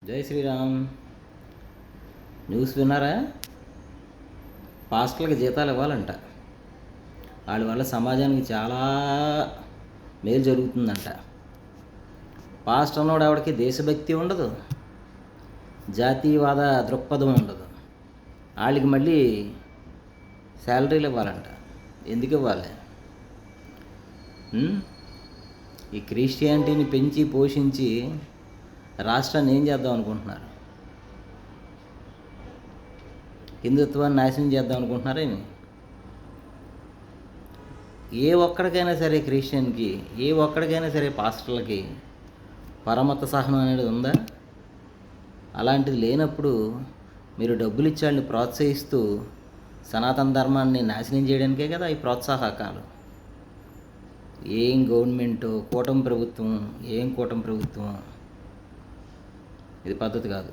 జై శ్రీరామ్. న్యూస్ విన్నారా? పాస్టర్లకు జీతాలు ఇవ్వాలంట. వాళ్ళ వల్ల సమాజానికి చాలా మేలు జరుగుతుందంట. పాస్టర్ అన్నోడు ఆవిడకి దేశభక్తి ఉండదు, జాతీయవాద దృక్పథం ఉండదు. వాళ్ళకి మళ్ళీ శాలరీలు ఇవ్వాలంట. ఎందుకు ఇవ్వాలి? ఈ క్రిస్టియానిటీని పెంచి పోషించి రాష్ట్రాన్ని ఏం చేద్దాం అనుకుంటున్నారు? హిందుత్వాన్ని నాశనం చేద్దాం అనుకుంటున్నారేమి? ఏ ఒక్కడికైనా సరే క్రిస్టియన్కి, ఏ ఒక్కడికైనా సరే పాస్టర్లకి పరమత సహనం అనేది ఉందా? అలాంటిది లేనప్పుడు మీరు డబ్బులు ఇచ్చి వాళ్ళని ప్రోత్సహిస్తూ సనాతన ధర్మాన్ని నాశనం చేయడానికే కదా ఈ ప్రోత్సాహకాలు. ఏం గవర్నమెంటు, కూటమి ప్రభుత్వం, ఇది పద్ధతి కాదు.